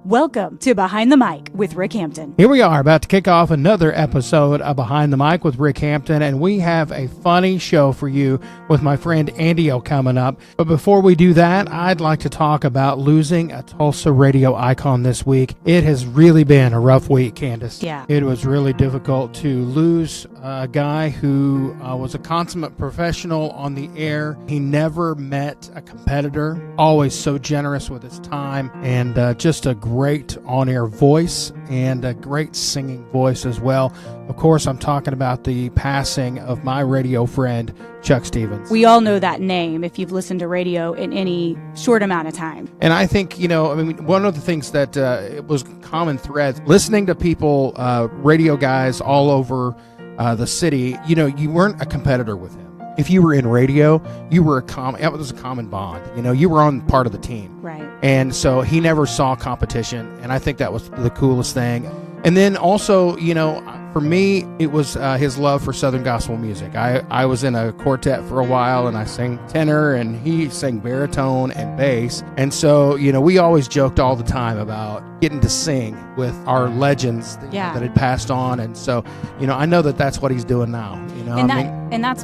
Welcome to Behind the Mic with Rick Hampton. Here we are about to kick off another episode of Behind the Mic with Rick Hampton, and we have a funny show for you with my friend Andy O coming up. But before we do that, I'd like to talk about losing a Tulsa radio icon this week. It has really been a rough week, Candace. Yeah. It was really difficult to lose a guy who was a consummate professional on the air. He never met a competitor, always so generous with his time, and just a great on-air voice and a great singing voice as well. Of course, I'm talking about the passing of my radio friend, Chuck Stevens. We all know that name if you've listened to radio in any short amount of time. And I think, one of the things that it was a common thread, listening to people, radio guys all over the city, you weren't a competitor with him. If you were in radio, it was a common bond. You were on part of the team. Right. And so he never saw competition, and I think that was the coolest thing. And then also, for me, it was his love for Southern gospel music. I was in a quartet for a while, and I sang tenor, and he sang baritone and bass. And so, we always joked all the time about getting to sing with our legends that had passed on. And so, I know that that's what he's doing now. And that's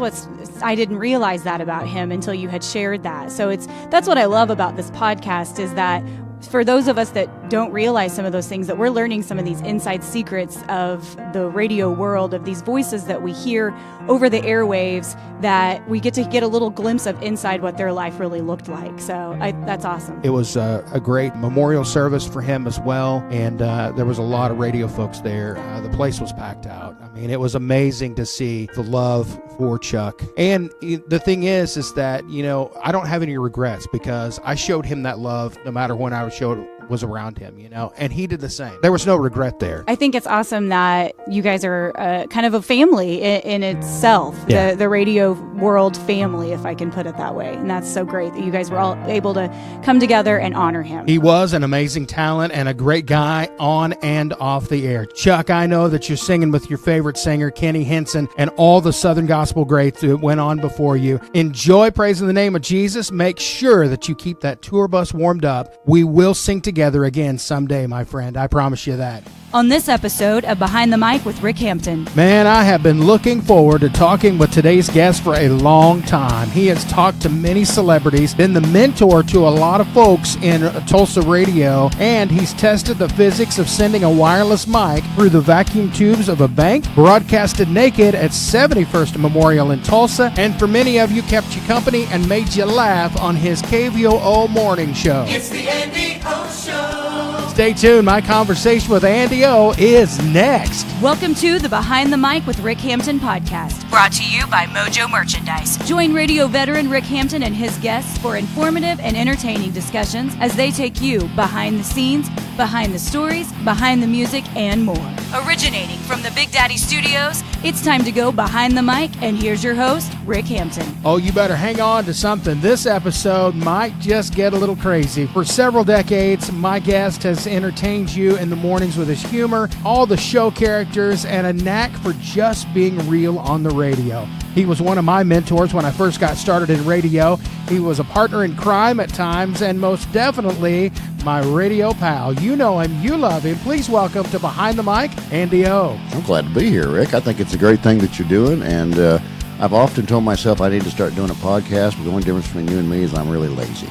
I didn't realize that about him until you had shared that. So that's what I love about this podcast is that for those of us that don't realize some of those things, that we're learning some of these inside secrets of the radio world, of these voices that we hear over the airwaves, that we get to get a little glimpse of inside what their life really looked like. So that's awesome. It was a great memorial service for him as well, and there was a lot of radio folks there. The place was packed out. I mean, it was amazing to see the love for Chuck. And the thing is that, I don't have any regrets because I showed him that love no matter when I was around him, and he did the same. There was no regret there. I think it's awesome that you guys are kind of a family in itself, the radio world family, if I can put it that way. And that's so great that you guys were all able to come together and honor him. He was an amazing talent and a great guy on and off the air. Chuck, I know that you're singing with your favorite singer, Kenny Henson, and all the Southern gospel greats that went on before you. Enjoy praising the name of Jesus. Make sure that you keep that tour bus warmed up. We will sing together again someday, my friend. I promise you that. On this episode of Behind the Mic with Rick Hampton. Man, I have been looking forward to talking with today's guest for a long time. He has talked to many celebrities, been the mentor to a lot of folks in Tulsa radio, and he's tested the physics of sending a wireless mic through the vacuum tubes of a bank, broadcasted naked at 71st Memorial in Tulsa, and for many of you, kept you company and made you laugh on his KVOO morning show. It's the Andy O Show. Stay tuned. My conversation with Andy O is next. Welcome to the Behind the Mic with Rick Hampton podcast, brought to you by Mojo Merchandise. Join radio veteran Rick Hampton and his guests for informative and entertaining discussions as they take you behind the scenes, behind the stories, behind the music, and more. Originating from the Big Daddy Studios, it's time to go behind the mic, and here's your host, Rick Hampton. Oh, you better hang on to something. This episode might just get a little crazy. For several decades, my guest has entertained you in the mornings with his humor, all the show characters, and a knack for just being real on the radio. He was one of my mentors when I first got started in radio. He was a partner in crime at times, and most definitely my radio pal. You know him, you love him. Please welcome to Behind the Mic, Andy O. I'm glad to be here, Rick. I think it's a great thing that you're doing, and I've often told myself I need to start doing a podcast, but the only difference between you and me is I'm really lazy.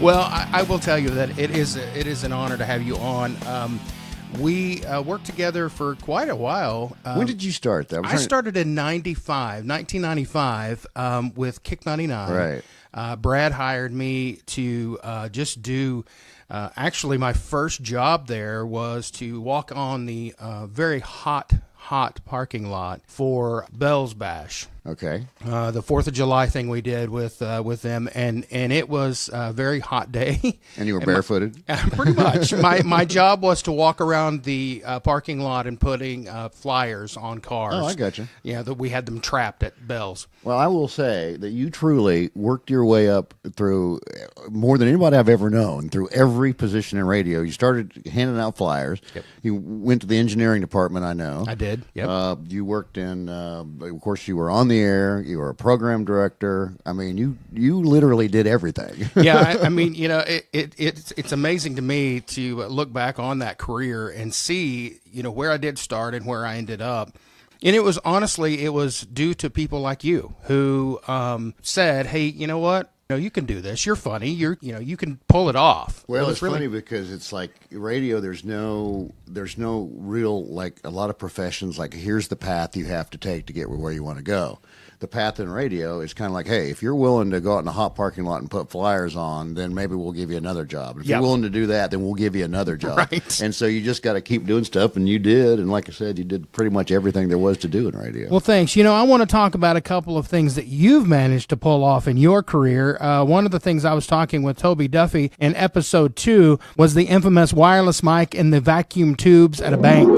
Well, I will tell you that it is an honor to have you on. We worked together for quite a while. When did you start that? I started in 1995, with Kick 99. Right. Brad hired me to just do, actually my first job there was to walk on the very hot parking lot for Bell's Bash. Okay. The 4th of July thing we did with them, and it was a very hot day. And you were barefooted? Pretty much. My job was to walk around the parking lot and putting flyers on cars. Oh, I gotcha. Yeah, that we had them trapped at Bell's. Well, I will say that you truly worked your way up through, more than anybody I've ever known, through every position in radio. You started handing out flyers. Yep. You went to the engineering department, I know. I did, yep. You worked in, of course, you were on the the air. You were a program director. I mean, you literally did everything. Yeah, I mean, it's amazing to me to look back on that career and see, where I did start and where I ended up. And it was due to people like you who said, hey, you know what? You can do this. You're funny. You can pull it off. Well, it's funny because it's like radio. There's no real, like a lot of professions. Like, here's the path you have to take to get where you want to go. The path in radio is kind of like, hey, if you're willing to go out in a hot parking lot and put flyers on, then maybe we'll give you another job. If you're willing to do that, then we'll give you another job. Right. And so you just got to keep doing stuff, and you did. And like I said, you did pretty much everything there was to do in radio. Well, thanks. I want to talk about a couple of things that you've managed to pull off in your career. One of the things I was talking with Toby Duffy in episode 2 was the infamous wireless mic in the vacuum tubes at a bank.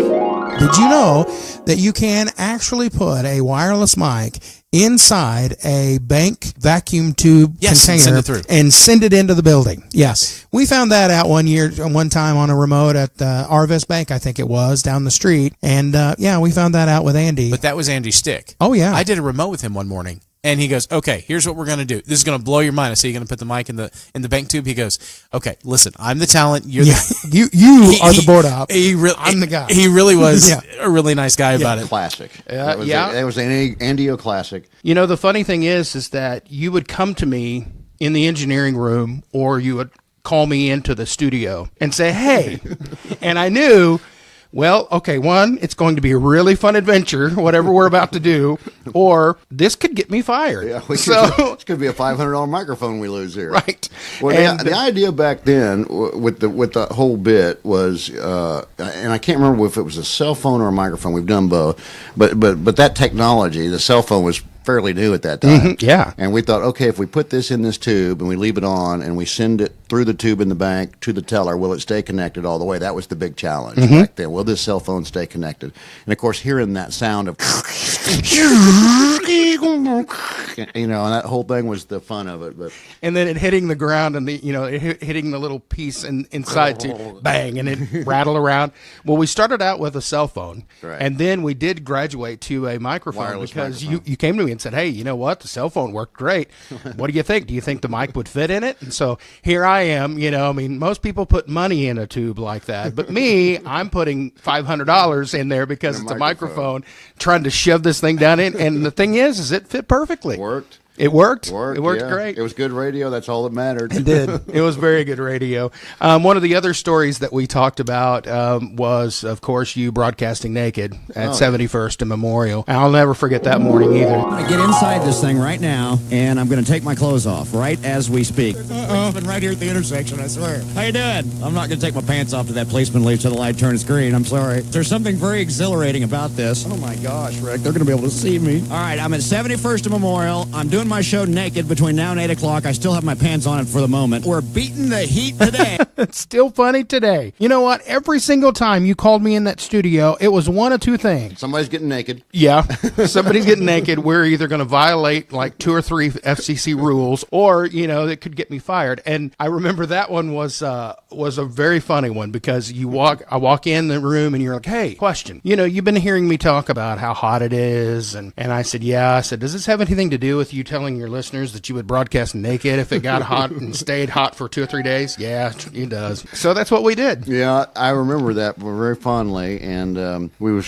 Did you know that you can actually put a wireless mic inside a bank vacuum tube container and send it into the building? Yes. We found that out one time on a remote at Arvest Bank, I think it was, down the street. And we found that out with Andy. But that was Andy Stick. Oh, yeah. I did a remote with him one morning. And he goes, okay, here's what we're going to do. This is going to blow your mind. I say, you're going to put the mic in the bank tube? He goes, okay, listen, I'm the talent. You're the... You are the board op. I'm the guy. He really was a really nice guy about it. Classic. That was an Andy-O classic. The funny thing is that you would come to me in the engineering room, or you would call me into the studio and say, hey, and I knew... Well, okay, one, it's going to be a really fun adventure, whatever we're about to do, or this could get me fired. Yeah, it's going to be a $500 microphone we lose here. Right. Well, the idea back then with the whole bit was, and I can't remember if it was a cell phone or a microphone. We've done both, but that technology, the cell phone was fairly new at that time. Mm-hmm, yeah. And we thought, okay, if we put this in this tube and we leave it on and we send it through the tube in the bank to the teller, will it stay connected all the way? That was the big challenge back then. Will this cell phone stay connected? And of course, hearing that sound of, and that whole thing was the fun of it. But and then it hitting the ground and hitting the little piece inside to bang, and it rattle around. Well, we started out with a cell phone, right, and then we did graduate to a microphone. Wireless because microphone. You came to me and said, hey, you know what? The cell phone worked great. What do you think? Do you think the mic would fit in it? And so here I am, most people put money in a tube like that. But me, I'm putting $500 in there because it's a microphone, trying to shove this thing down in. And the thing is it fit perfectly. Worked. It worked. It worked yeah. great. It was good radio. That's all that mattered. It did. It was very good radio. One of the other stories that we talked about was, of course, you broadcasting naked at 71st and Memorial. I'll never forget that morning either. I'm going to get inside this thing right now, and I'm going to take my clothes off right as we speak. Policeman right here at the intersection, I swear. How you doing? I'm not going to take my pants off till that policeman leaves till the light turns green. I'm sorry. There's something very exhilarating about this. Oh, my gosh, Rick. They're going to be able to see me. All right, I'm at 71st and Memorial. I'm doing my show naked between now and 8 o'clock. I still have my pants on it for the moment. We're beating the heat today. It's still funny today. You know what? Every single time you called me in that studio, it was one of two things. Somebody's getting naked. Yeah. Somebody's getting naked. We're either going to violate like 2 or 3 FCC rules, or, it could get me fired. And I remember that one was a very funny one, because I walk in the room and you're like, hey, question. You've been hearing me talk about how hot it is. And I said, yeah. I said, does this have anything to do with you telling your listeners that you would broadcast naked if it got hot and stayed hot for 2 or 3 days? Yeah, it does. So that's what we did. Yeah, I remember that very fondly. And we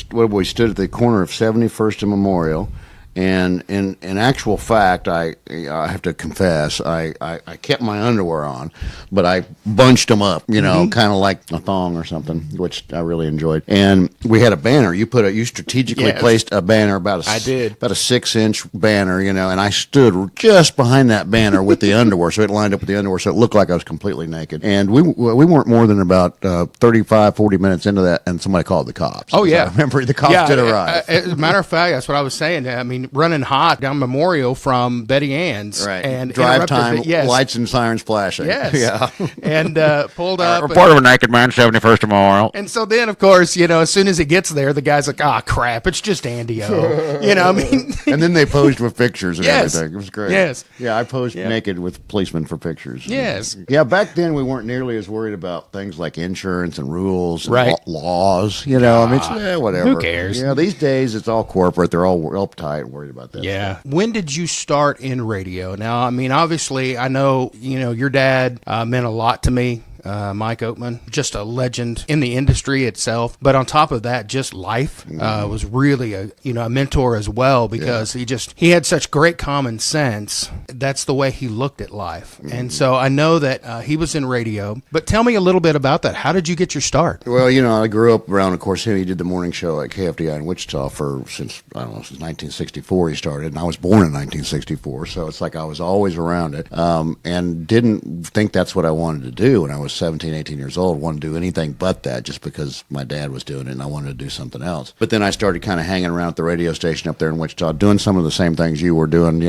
stood at the corner of 71st and Memorial. And in actual fact, I have to confess, I kept my underwear on, but I bunched them up, kind of like a thong or something, which I really enjoyed. And we had a banner. You strategically placed a banner about a 6-inch banner, and I stood just behind that banner with the underwear, so it lined up with the underwear, so it looked like I was completely naked. And we weren't more than about 35, 40 minutes into that, and somebody called the cops. Oh, yeah. So I remember the cops did arrive. As a matter of fact, that's what I was saying. I mean, running hot down Memorial from Betty Ann's, right? And drive time, lights and sirens flashing. Yes, yeah, and pulled up. Report of a naked man, 71st and Memorial. And so then, of course, as soon as he gets there, the guy's like, "Ah, crap! It's just Andy-O." I mean. And then they posed with pictures and everything. It was great. Yes. Yeah, I posed naked with policemen for pictures. Yes. Yeah, back then we weren't nearly as worried about things like insurance and rules and laws. I mean, whatever. Who cares? Yeah, these days it's all corporate. They're all uptight. worried about that. Yeah. stuff. When did you start in radio? Now, I mean, obviously, I know, your dad meant a lot to me. Mike Oatman, just a legend in the industry itself. But on top of that, just life was really a mentor as well, because he had such great common sense. That's the way he looked at life. And so I know that he was in radio. But tell me a little bit about that. How did you get your start? Well, I grew up around, of course, he did the morning show at KFDI in Wichita since 1964 he started, and I was born in 1964, so it's like I was always around it, and didn't think that's what I wanted to do when I was 17, 18 years old. Wanted to do anything but that, just because my dad was doing it and I wanted to do something else. But then I started kind of hanging around at the radio station up there in Wichita, doing some of the same things you were doing,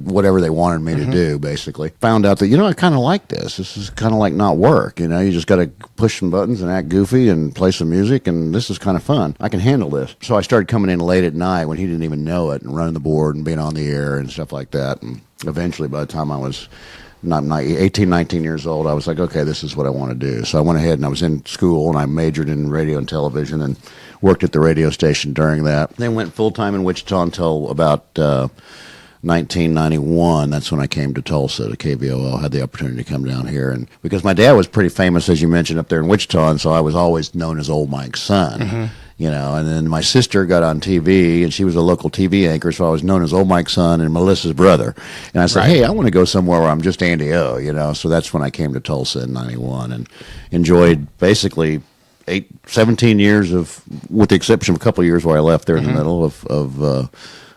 whatever they wanted me to do, basically. Found out that, I kind of like this. This is kind of like not work, you just got to push some buttons and act goofy and play some music, and this is kind of fun. I can handle this. So I started coming in late at night when he didn't even know it, and running the board and being on the air and stuff like that. And eventually, by the time I was 18, 19 years old, I was like, okay, this is what I want to do. So I went ahead and I was in school, and I majored in radio and television and worked at the radio station during that. Then went full-time in Wichita until about 1991. That's when I came to Tulsa, to KVOL. Had the opportunity to come down here, and because my dad was pretty famous, as you mentioned, up there in Wichita, and so I was always known as Old Mike's son. And then my sister got on TV, and she was a local TV anchor, so I was known as Old Mike's son and Melissa's brother. And I said, hey, I want to go somewhere where I'm just Andy O, so that's when I came to Tulsa in 91 and enjoyed basically 17 years with the exception of a couple of years where I left there in the middle of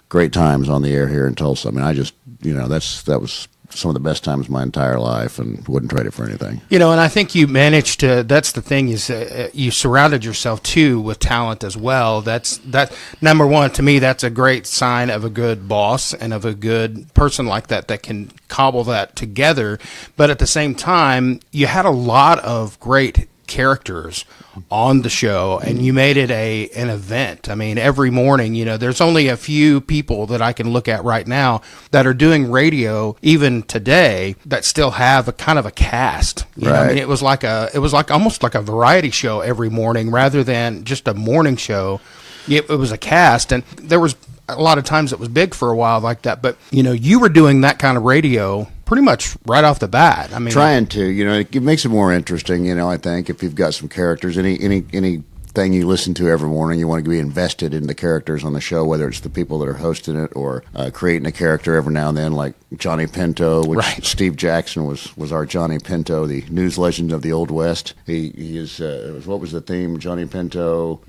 great times on the air here in Tulsa. I mean, I just, that was some of the best times of my entire life, and wouldn't trade it for anything. And I think you managed to, that's the thing, is you surrounded yourself too with talent as well. That number one, to me, that's a great sign of a good boss and of a good person like that can cobble that together. But at the same time, you had a lot of great characters on the show, and you made it an event. I mean, every morning, there's only a few people that I can look at right now that are doing radio even today that still have a kind of a cast. I mean, it was almost like a variety show every morning rather than just a morning show. It was a cast, and there was a lot of times it was big for a while like that. But you were doing that kind of radio pretty much right off the bat. I mean, trying to, it makes it more interesting. I think if you've got some characters, anything you listen to every morning, you want to be invested in the characters on the show, whether it's the people that are hosting it or creating a character every now and then, like Johnny Pinto, which Steve Jackson was our Johnny Pinto, the news legend of the Old West. He is, what was the theme? Johnny Pinto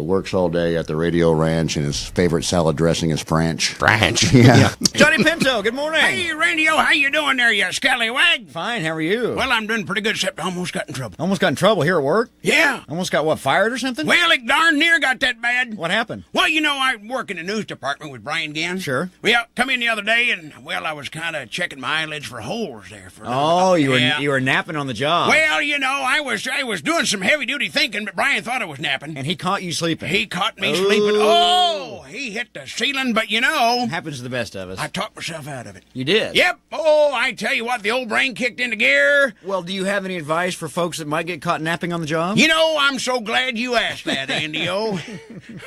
works all day at the radio ranch, and his favorite salad dressing is French. Yeah. Johnny Pinto, good morning. Hey, Radio, how you doing there, you scallywag? Fine, how are you? Well, I'm doing pretty good, except I almost got in trouble. Almost got in trouble here at work? Yeah. Almost got, fired or something? Well, it darn near got that bad. What happened? Well, I work in the news department with Brian Gann. Sure. Well, come in the other day, and, I was kind of checking my eyelids for holes there. You were napping on the job. Well, I was doing some heavy-duty thinking, but Brian thought I was napping. And he caught you sleeping. He caught me sleeping. Oh, he hit the ceiling, but happens to the best of us. I talked myself out of it. You did? Yep. Oh, I tell you what, the old brain kicked into gear. Well, do you have any advice for folks that might get caught napping on the job? I'm so glad you asked that, Andy O.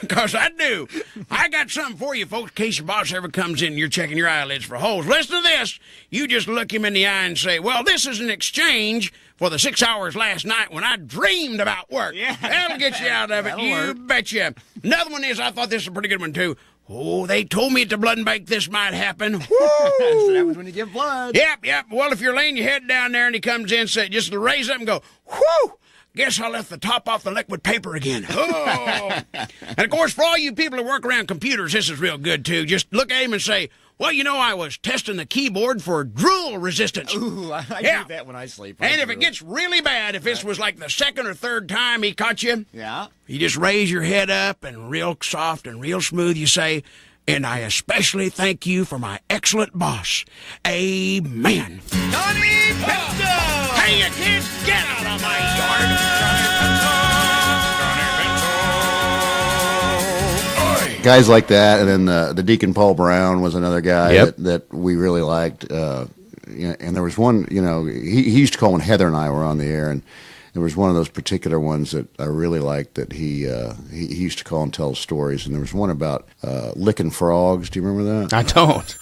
Because I do. I got something for you, folks, in case your boss ever comes in and you're checking your eyelids for holes. Listen to this. You just look him in the eye and say, well, this is an exchange for the 6 hours last night when I dreamed about work. Yeah. That'll get you out of it, you betcha. Another one is, I thought this was a pretty good one, too. Oh, they told me at the blood bank this might happen. Woo! So that was when you give blood. Yep. Well, if you're laying your head down there and he comes in, say, just raise up and go, whoo! Guess I left the top off the liquid paper again. Oh. And, of course, for all you people who work around computers, this is real good, too. Just look at him and say, well, I was testing the keyboard for drool resistance. Ooh, I do that when I sleep. And if it gets really bad, if this was like the second or third time he caught you, yeah, you just raise your head up and real soft and real smooth you say, and I especially thank you for my excellent boss. Amen. Johnny Pinto! Hey, you kids, get out of my yard! Guys like that, and then the Deacon Paul Brown was another guy that we really liked. And there was one, he used to call when Heather and I were on the air, there was one of those particular ones that I really liked that he used to call and tell stories, and there was one about licking frogs. Do you remember that? I don't.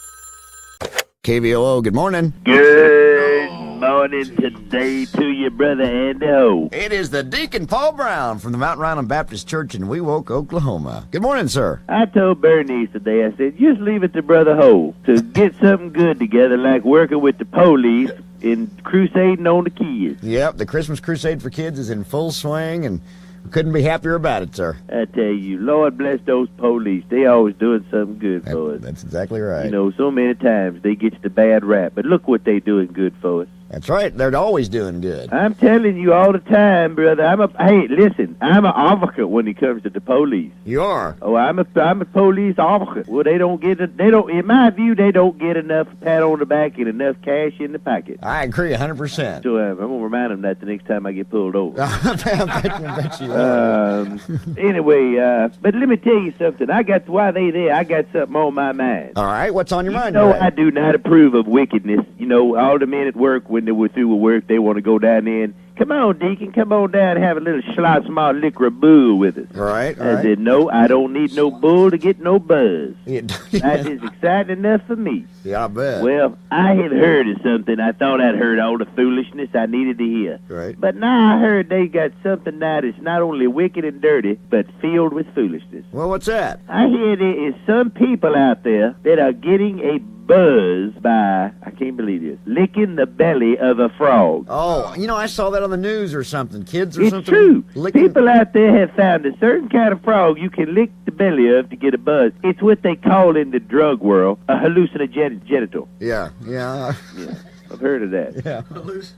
KVOO, good morning. Good morning today to you, brother Andy Ho. It is the Deacon Paul Brown from the Mount Ryland Baptist Church in Wewoke, Oklahoma. Good morning, sir. I told Bernice today, I said, just leave it to Brother Ho to get something good together, like working with the police and crusading on the kids. Yep, the Christmas Crusade for Kids is in full swing, and we couldn't be happier about it, sir. I tell you, Lord bless those police. They always doing something good for us. That's exactly right. You know, so many times they get the bad rap, but look what they doing good for us. That's right. They're always doing good. I'm telling you all the time, brother. Hey, listen, I'm an advocate when it comes to the police. You are. Oh, I'm a police advocate. Well, in my view, they don't get enough pat on the back and enough cash in the pocket. I agree 100%. So I'm gonna remind them that the next time I get pulled over. I bet you will. Anyway, but let me tell you something. While they there, I got something on my mind. All right, what's on your mind? No, Ray? I do not approve of wickedness. You know, all the men at work, when they were through with work, they want to go down there and, come on, Deacon, come on down and have a little Schlotz malt liquor bull with us. All right. I said, no, I don't need no bull to get no buzz. That is exciting enough for me. Yeah, I bet. Well, I had heard of something. I thought I'd heard all the foolishness I needed to hear. Right. But now I heard they got something now that's not only wicked and dirty, but filled with foolishness. Well, what's that? I hear there is some people out there that are getting a buzz by, I can't believe this, licking the belly of a frog. Oh, you know, I saw that on the news or something. Kids or It's something. true. Licking... People out there have found a certain kind of frog you can lick the belly of to get a buzz. It's what they call in the drug world a hallucinogenital. Yeah. Yeah, I've heard of that. Yeah.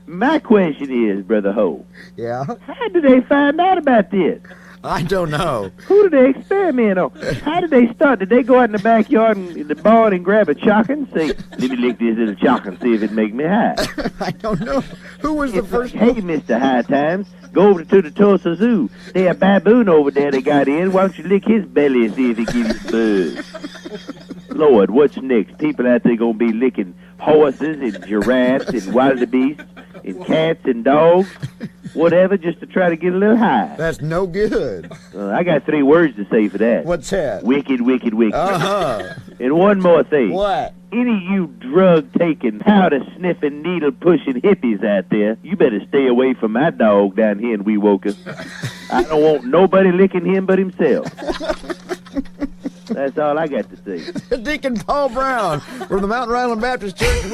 My question is, Brother Ho, Yeah. how did they find out about this? I don't know. Who did they experiment on? How did they start? Did they go out in the backyard and in the barn and grab a chalk and say, let me lick this little chalk and see if it make me high? I don't know. Who was the first Hey, Mr. High Times, go over to the Tulsa Zoo. There's a baboon over there they got in. Why don't you lick his belly and see if he gives you buzz? Lord, what's next? People out there gonna be licking horses and giraffes and wildebeests and cats and dogs, whatever, just to try to get a little high. That's no good. I got 3 words to say for that. What's that? Wicked, wicked, wicked. Uh-huh. And one more thing. What? Any of you drug-taking, powder-sniffing, needle-pushing hippies out there, you better stay away from my dog down here in Wewoke. I don't want nobody licking him but himself. That's all I got to say. Deacon Paul Brown from the Mount Ryland Baptist Church.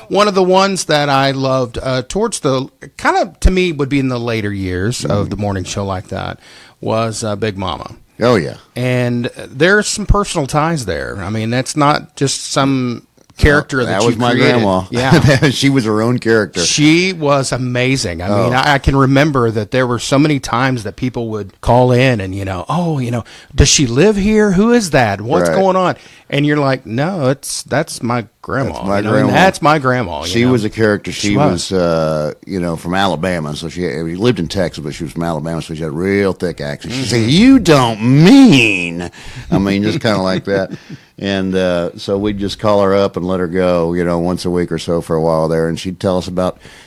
One of the ones that I loved towards the kind of to me would be in the later years of the morning show like that was Big Mama. Oh, yeah. And there's some personal ties there. I mean, that's not just some character that was you my created. grandma. Yeah. She was her own character. She was amazing. I mean, I can remember that there were so many times that people would call in and, does she live here? Who is that? What's Right. going on? And you're like, no, that's my grandma. That's my and grandma. that's my grandma. She was a character. She was, was. from Alabama. So she lived in Texas, but she was from Alabama, so she had a real thick accent. She'd say, "You don't mean," just kind of like that. And so we'd just call her up and let her go, once a week or so for a while there. And she'd tell us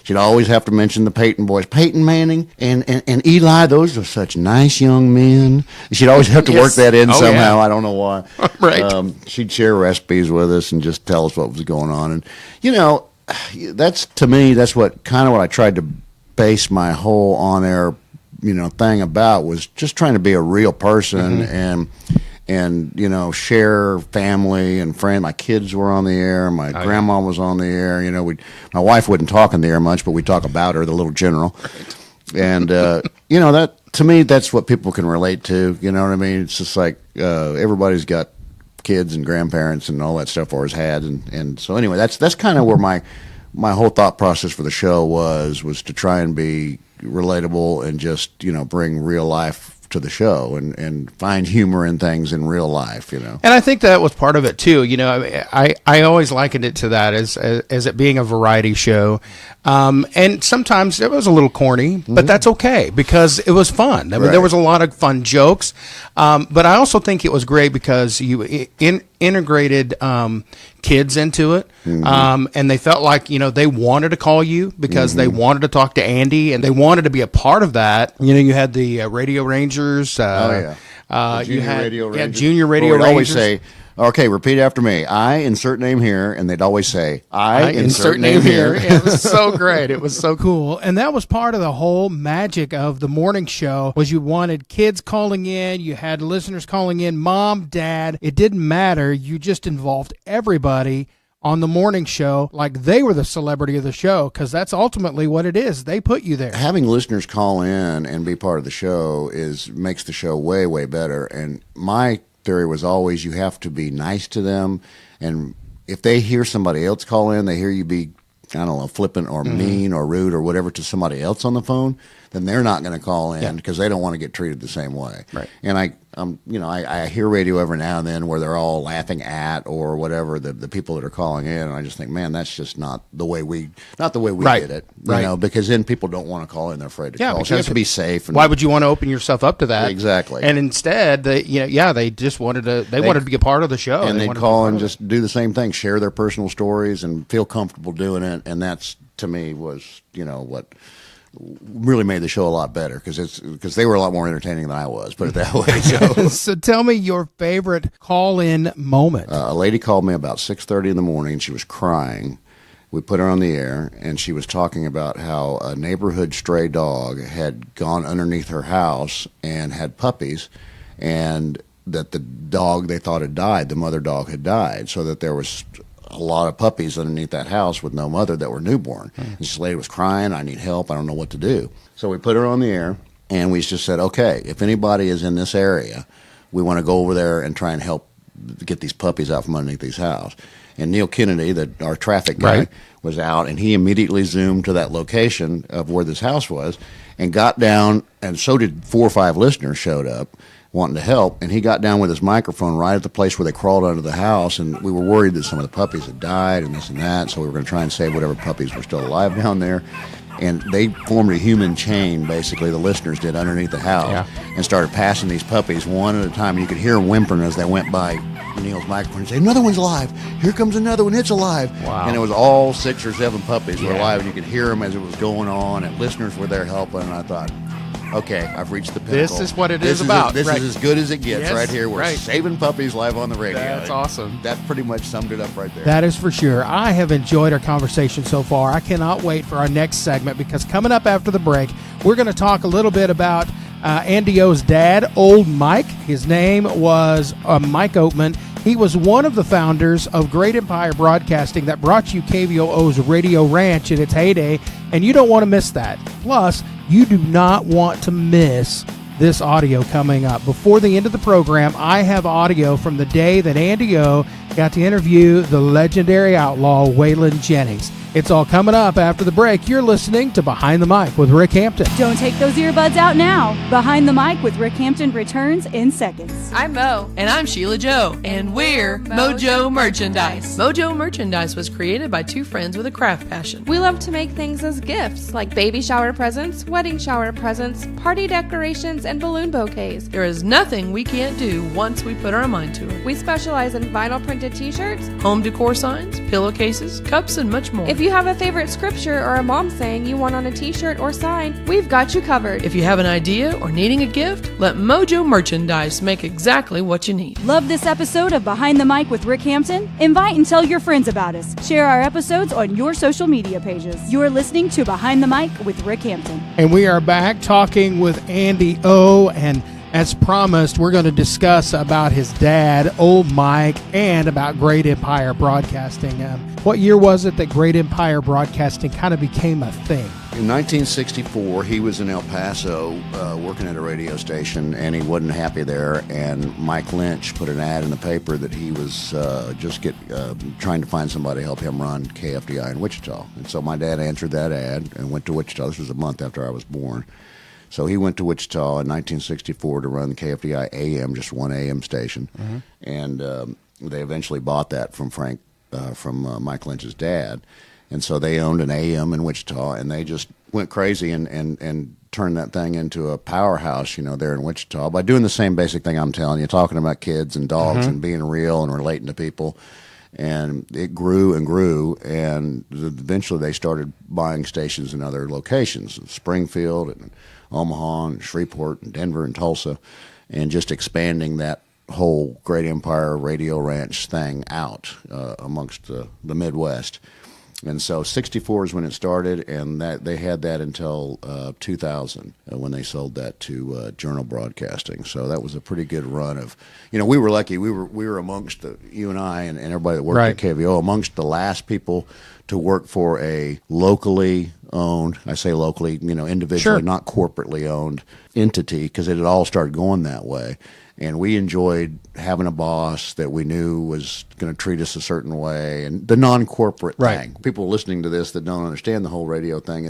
she'd always have to mention the Peyton boys. Peyton Manning and Eli, those are such nice young men. She'd always have to work that in somehow. Yeah. I don't know why. Right. She'd share recipes with us and just tell us what was going on. And, that's, to me, that's what I tried to base my whole on-air, thing about, was just trying to be a real person and share family and friend. My kids were on the air. My grandma was on the air. My wife wouldn't talk on the air much, but we'd talk about her, the little general. And, that, to me, that's what people can relate to. You know what I mean? It's just like everybody's got kids and grandparents and all that stuff, or has had. And so anyway, that's kind of where my whole thought process for the show was to try and be relatable and just, bring real life to the show and find humor in things in real life, And I think that was part of it too. I always likened it to that as it being a variety show. And sometimes it was a little corny, but that's okay because it was fun. I mean, there was a lot of fun jokes. But I also think it was great because integrated kids into it, and they felt like they wanted to call you because they wanted to talk to Andy and they wanted to be a part of that. You had the Radio Rangers. Junior Radio Rangers. Junior Radio Rangers. Rangers. Always say, okay, repeat after me. I insert name here, and they'd always say, I insert name here. It was so great. It was so cool. Cool. And that was part of the whole magic of the morning show was you wanted kids calling in, you had listeners calling in, mom, dad. It didn't matter. You just involved everybody on the morning show like they were the celebrity of the show, because that's ultimately what it is. They put you there. Having listeners call in and be part of the show makes the show way, way better. And my theory was always you have to be nice to them, and if they hear somebody else call in, they hear you be, I don't know, flippant or mean or rude or whatever to somebody else on the phone, then they're not going to call in because they don't want to get treated the same way. Right. And I hear radio every now and then where they're all laughing at or whatever the people that are calling in, and I just think, man, that's just not the way we Right. did it. Right. Because then people don't want to call in; they're afraid to call. because So you have to be safe. And, why would you want to open yourself up to that? Exactly. And instead, they just wanted to. They wanted to be a part of the show, and they they'd wanted to call be and part of it. just do the same thing, share their personal stories, and feel comfortable doing it. And that's, to me, was what really made the show a lot better, because they were a lot more entertaining than I was. Put it that way. So, So tell me your favorite call-in moment. a lady called me about 6:30 in the morning. She was crying. We put her on the air, and she was talking about how a neighborhood stray dog had gone underneath her house and had puppies, and that the dog they thought had died, the mother dog had died, so that there was a lot of puppies underneath that house with no mother that were newborn. And this lady was crying, I need help, I don't know what to do. So we put her on the air, and we just said, okay, if anybody is in this area, we want to go over there and try and help get these puppies out from underneath these houses. And Neil Kennedy, our traffic guy, Right. was out, and he immediately zoomed to that location of where this house was and got down, and so did 4 or 5 listeners showed up wanting to help, and he got down with his microphone right at the place where they crawled under the house, and we were worried that some of the puppies had died and this and that, so we were going to try and save whatever puppies were still alive down there. And they formed a human chain, basically, the listeners did, underneath the house, and started passing these puppies one at a time. And you could hear them whimpering as they went by Neil's microphone and say, another one's alive. Here comes another one. It's alive. Wow. And it was all 6 or 7 puppies were alive, and you could hear them as it was going on, and listeners were there helping. And I thought, okay, I've reached the pinnacle. This is what it is about. This Right. is as good as it gets. Yes, Right here. We're right. saving puppies live on the radio. That's awesome. That pretty much summed it up right there. That is for sure. I have enjoyed our conversation so far. I cannot wait for our next segment, because coming up after the break, we're going to talk a little bit about Andy O's dad, Old Mike. His name was Mike Oatman. He was one of the founders of Great Empire Broadcasting that brought you KVOO's Radio Ranch in its heyday, and you don't want to miss that. Plus, you do not want to miss this audio coming up. Before the end of the program, I have audio from the day that Andy O got to interview the legendary outlaw Waylon Jennings. It's all coming up after the break. You're listening to Behind the Mic with Rick Hampton. Don't take those earbuds out now. Behind the Mic with Rick Hampton returns in seconds. I'm Mo. And I'm Sheila Joe. And we're Mojo Merchandise. Mojo Merchandise was created by 2 friends with a craft passion. We love to make things as gifts, like baby shower presents, wedding shower presents, party decorations, and balloon bouquets. There is nothing we can't do once we put our mind to it. We specialize in vinyl printed t-shirts. Home decor signs, pillowcases, cups, and much more. If you have a favorite scripture or a mom saying you want on a t-shirt or sign, we've got you covered. If you have an idea or needing a gift, let Mojo Merchandise make exactly what you need. Love this episode of Behind the Mic with Rick Hampton? Invite and tell your friends about us. Share our episodes on your social media pages. You're listening to Behind the Mic with Rick Hampton. And we are back talking with Andy O, and as promised, we're going to discuss about his dad, Old Mike, and about Great Empire Broadcasting. What year was it that Great Empire Broadcasting kind of became a thing? In 1964, he was in El Paso working at a radio station, and he wasn't happy there. And Mike Lynch put an ad in the paper that he was trying to find somebody to help him run KFDI in Wichita. And so my dad answered that ad and went to Wichita. This was a month after I was born. So he went to Wichita in 1964 to run KFDI AM, just one AM station. Mm-hmm. And they eventually bought that from Mike Lynch's dad. And so they owned an AM in Wichita, and they just went crazy and turned that thing into a powerhouse, there in Wichita by doing the same basic thing I'm telling you, talking about kids and dogs and being real and relating to people. And it grew and grew, and eventually they started buying stations in other locations, Springfield and Omaha and Shreveport and Denver and Tulsa, and just expanding that whole Great Empire Radio Ranch thing out amongst the Midwest. And so 64 is when it started, and that they had that until 2000 when they sold that to Journal Broadcasting. So that was a pretty good run of, we were lucky. We were amongst you and I and everybody that worked at KVO, amongst the last people to work for a locally owned, I say locally, individually, not corporately owned entity, because it had all started going that way. And we enjoyed having a boss that we knew was going to treat us a certain way, and the non-corporate thing. People listening to this that don't understand the whole radio thing,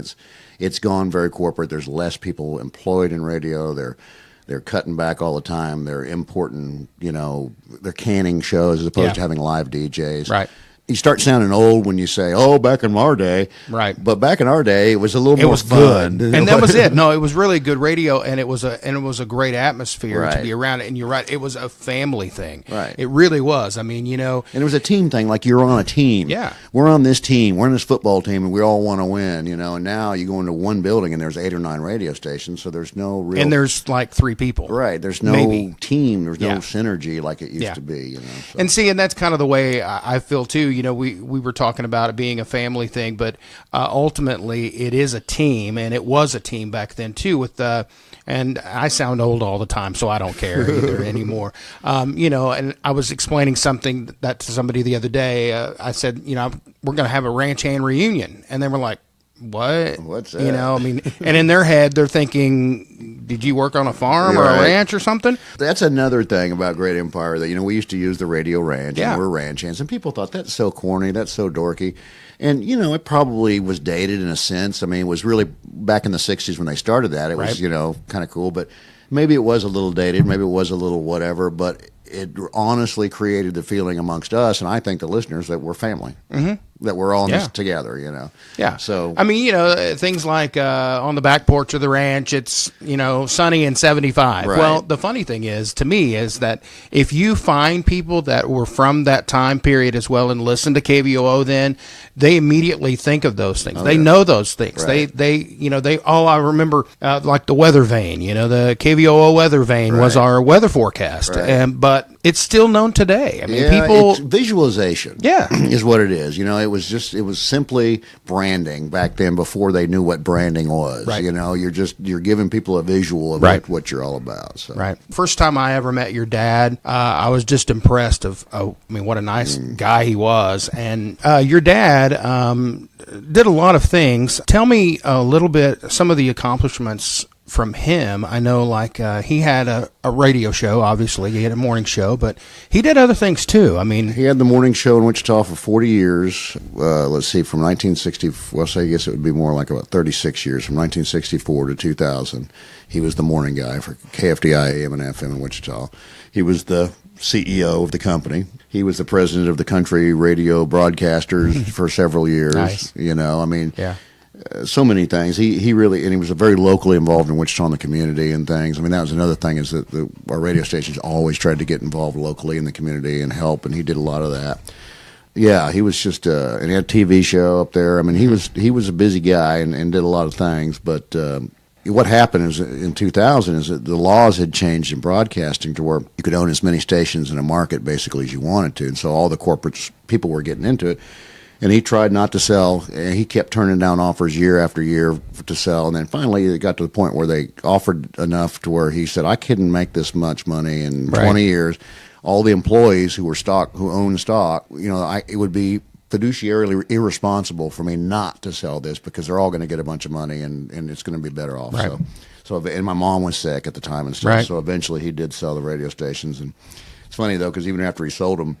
it's gone very corporate. There's less people employed in radio. They're cutting back all the time. They're importing, they're canning shows as opposed to having live DJs. Right. You start sounding old when you say, back in our day. Right. But back in our day, it was a little more fun. Good. And that was it. No, it was really good radio, and it was a great atmosphere to be around it. And you're right, it was a family thing. Right. It really was. I mean, And it was a team thing, like you're on a team. Yeah. We're on this team. We're on this football team, and we all want to win, And now you go into one building, and there's 8 or 9 radio stations, so there's no real... And there's like 3 people. Right. There's no team. There's no synergy like it used to be, So. And that's kind of the way I feel, too. We were talking about it being a family thing, but ultimately it is a team, and it was a team back then too. And I sound old all the time, so I don't care either anymore. And I was explaining something that to somebody the other day. I said, we're going to have a ranch hand reunion, and they were like, "What? What's that?" And in their head, they're thinking, did you work on a farm or a ranch or something? That's another thing about Great Empire that, we used to use the radio ranch, Yeah. and we're ranch hands, and people thought that's so corny, that's so dorky. And, it probably was dated in a sense. I mean, it was really back in the 60s when they started that. It was, kind of cool, but maybe it was a little dated, maybe it was a little whatever, but it honestly created the feeling amongst us, and I think the listeners, that we're family. Mm-hmm. That we're all in this together, Yeah. So I mean, things like on the back porch of the ranch, it's sunny and 75. Right. Well, the funny thing is, to me, is that if you find people that were from that time period as well and listen to KVOO, then they immediately think of those things. They know those things. Right. I remember like the weather vane. The KVOO weather vane was our weather forecast, but it's still known today. I mean, people it's visualization. Yeah, is what it is. It was simply branding back then before they knew what branding was. Right. You're giving people a visual of what you're all about. So. Right. First time I ever met your dad, I was just impressed what a nice guy he was. And your dad did a lot of things. Tell me a little bit, some of the accomplishments from him. I know, he had a radio show, obviously. He had a morning show, but he did other things, too. I mean... He had the morning show in Wichita for 40 years. Let's see, from 1960... Well, I guess it would be more like about 36 years. From 1964 to 2000, he was the morning guy for KFDI AM and FM in Wichita. He was the CEO of the company. He was the president of the country radio broadcasters for several years. Nice. Yeah. So many things. He really, and he was very locally involved in Wichita in the community and things. I mean, that was another thing, is that our radio stations always tried to get involved locally in the community and help, and he did a lot of that. Yeah, he was just, and he had a TV show up there. I mean, he was a busy guy and did a lot of things, but what happened is in 2000 is that the laws had changed in broadcasting to where you could own as many stations in a market basically as you wanted to, and so all the corporate people were getting into it. And he tried not to sell, and he kept turning down offers year after year to sell. And then finally it got to the point where they offered enough to where he said, I couldn't make this much money in 20 years. All the employees who own stock, it would be fiduciarily irresponsible for me not to sell this, because they're all going to get a bunch of money and it's going to be better off. Right. And my mom was sick at the time and stuff. Right. So eventually he did sell the radio stations. And it's funny, though, because even after he sold them,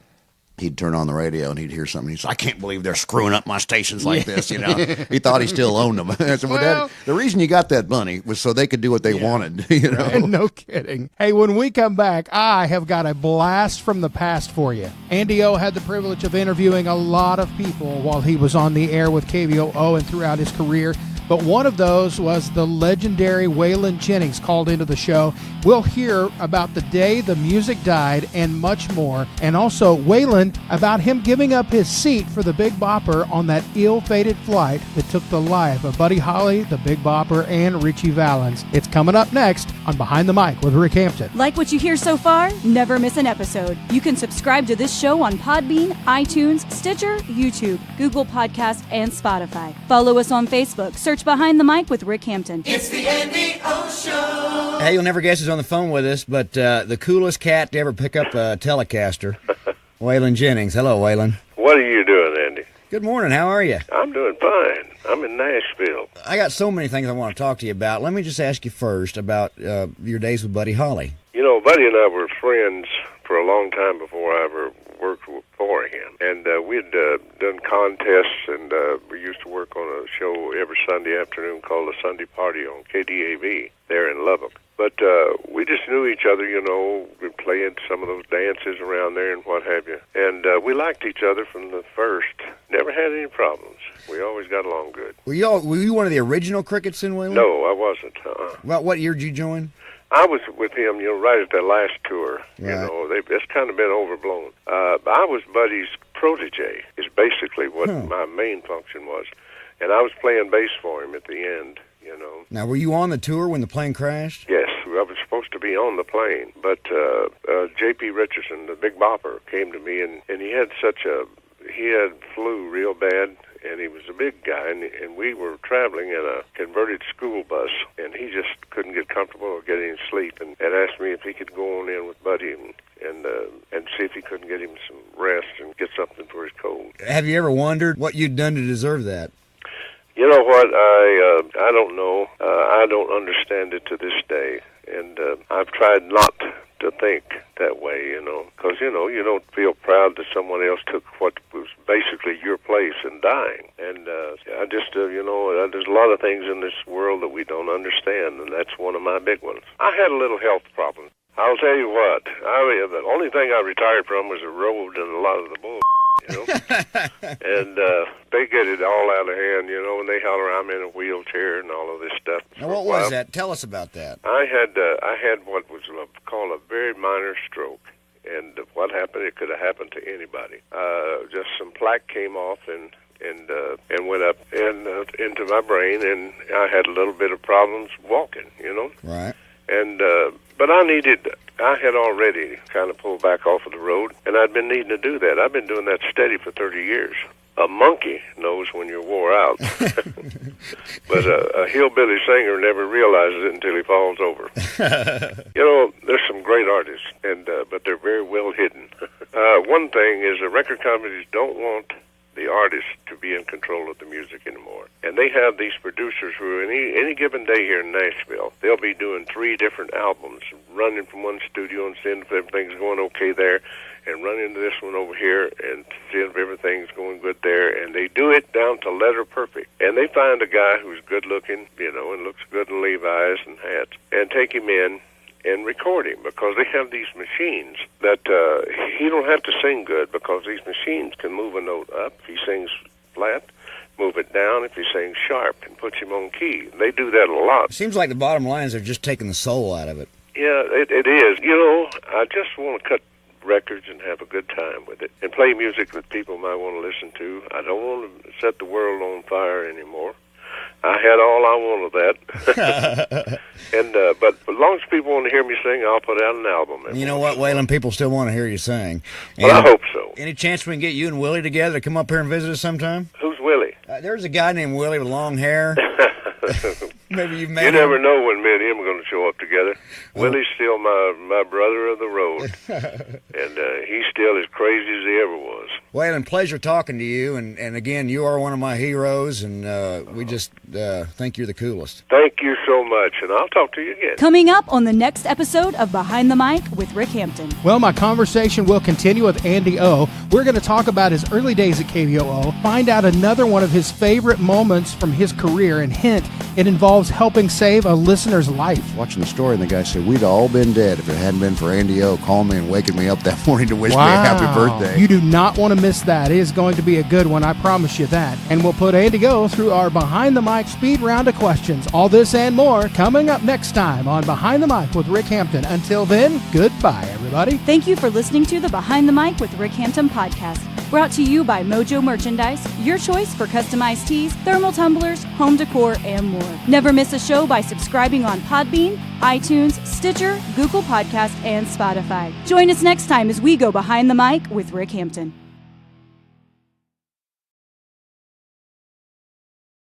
he'd turn on the radio and he'd hear something. He'd say, I can't believe they're screwing up my stations like this. He thought he still owned them. I said, Dad, the reason you got that money was so they could do what they wanted. Right, no kidding. Hey, when we come back, I have got a blast from the past for you. Andy O had the privilege of interviewing a lot of people while he was on the air with KVOO and throughout his career. but one of those was the legendary Waylon Jennings called into the show. We'll hear about the day the music died and much more, and also Waylon about him giving up his seat for the Big Bopper on that ill-fated flight that took the life of Buddy Holly, the Big Bopper, and Richie Valens. It's coming up next on Behind the Mic with Rick Hampton. Like what you hear so far? Never miss an episode. You can subscribe to this show on Podbean, iTunes, Stitcher, YouTube, Google Podcast, and Spotify. Follow us on Facebook. Search Behind the Mic with Rick Hampton. It's the NDO Show. Hey, you'll never guess who's on the phone with us, but the coolest cat to ever pick up a Telecaster, Waylon Jennings. Hello, Waylon. What are you doing, Andy? Good morning. How are you? I'm doing fine. I'm in Nashville. I got so many things I want to talk to you about. Let me just ask you first about your days with Buddy Holly. You know, Buddy and I were friends for a long time before I ever worked for him. And we'd done contests, and we used to work on a show every Sunday afternoon called The Sunday Party on KDAV there in Lubbock. But we just knew each other, you know. We'd play in some of those dances around there and what have you. And we liked each other from the first. Never had any problems. We always got along good. Were you one of the original Crickets in Waylon? No, I wasn't. Well, what year did you join? I was with him, you know, right at that last tour. Right. You know, it's kind of been overblown. I was Buddy's protege, is basically what my main function was. And I was playing bass for him at the end, you know. Now, were you on the tour when the plane crashed? Yes, I was supposed to be on the plane. But J.P. Richardson, the Big Bopper, came to me, and he had flu real bad. And he was a big guy, and we were traveling in a converted school bus, and he just couldn't get comfortable or get any sleep, and asked me if he could go on in with Buddy and see if he couldn't get him some rest and get something for his cold. Have you ever wondered what you'd done to deserve that? You know what? I don't know. I don't understand it to this day, and I've tried not to think that way, you know, because, you know, you don't feel proud that someone else took what was basically your place in dying. And I just, you know, there's a lot of things in this world that we don't understand, and that's one of my big ones. I had a little health problem. I'll tell you what, the only thing I retired from was the road and a lot of the bull. You know, and they get it all out of hand, you know, and they holler I'm in a wheelchair and all of this stuff. Now, what was that? Tell us about that. I had what was called a very minor stroke, and what happened, it could have happened to anybody. Just some plaque came off and went up and into my brain, and I had a little bit of problems walking, you know. Right. And but I had already kind of pulled back off of the road, and I'd been needing to do that. I've been doing that steady for 30 years. A monkey knows when you're wore out, but a hillbilly singer never realizes it until he falls over. You know, there's some great artists, but they're very well hidden. One thing is the record companies don't want the artists to be in control of the music anymore. And they have these producers who, any given day here in Nashville, they'll be doing 3 different albums, running from one studio and seeing if everything's going okay there, and run into this one over here and see if everything's going good there. And they do it down to letter perfect. And they find a guy who's good looking, you know, and looks good in Levi's and hats, and take him in and record him, because they have these machines that he don't have to sing good, because these machines can move a note up if he sings flat, move it down if he sings sharp, and puts him on key. They do that a lot. It seems like the bottom line is they're just taking the soul out of it. Yeah, it is. You know, I just want to cut records and have a good time with it, and play music that people might want to listen to. I don't want to set the world on fire anymore. I had all I wanted of that. And but as long as people want to hear me sing, I'll put out an album. You know what, Waylon? People still want to hear you sing. Well, I hope so. Any chance we can get you and Willie together to come up here and visit us sometime? Who's Willie? There's a guy named Willie with long hair. Maybe you've met him. You never know when me and him are going to show up together. Willie's still my brother of the road, and he's still as crazy as he ever was. Waylon, pleasure talking to you, and again, you are one of my heroes, and we just think you're the coolest. Thank you so much, and I'll talk to you again. Coming up on the next episode of Behind the Mic with Rick Hampton. Well, my conversation will continue with Andy O. We're going to talk about his early days at KVOO, find out another one of his favorite moments from his career, and hint, it involves involves helping save a listener's life. Watching the story, and the guy said, we'd all been dead if it hadn't been for Andy O calling me and waking me up that morning to wish me a happy birthday. You do not want to miss that. It is going to be a good one, I promise you that. And we'll put Andy O through our Behind the Mic speed round of questions. All this and more coming up next time on Behind the Mic with Rick Hampton. Until then, goodbye, everybody. Thank you for listening to the Behind the Mic with Rick Hampton podcast. Brought to you by Mojo Merchandise, your choice for customized tees, thermal tumblers, home decor, and more. Never miss a show by subscribing on Podbean, iTunes, Stitcher, Google Podcasts, and Spotify. Join us next time as we go Behind the Mic with Rick Hampton.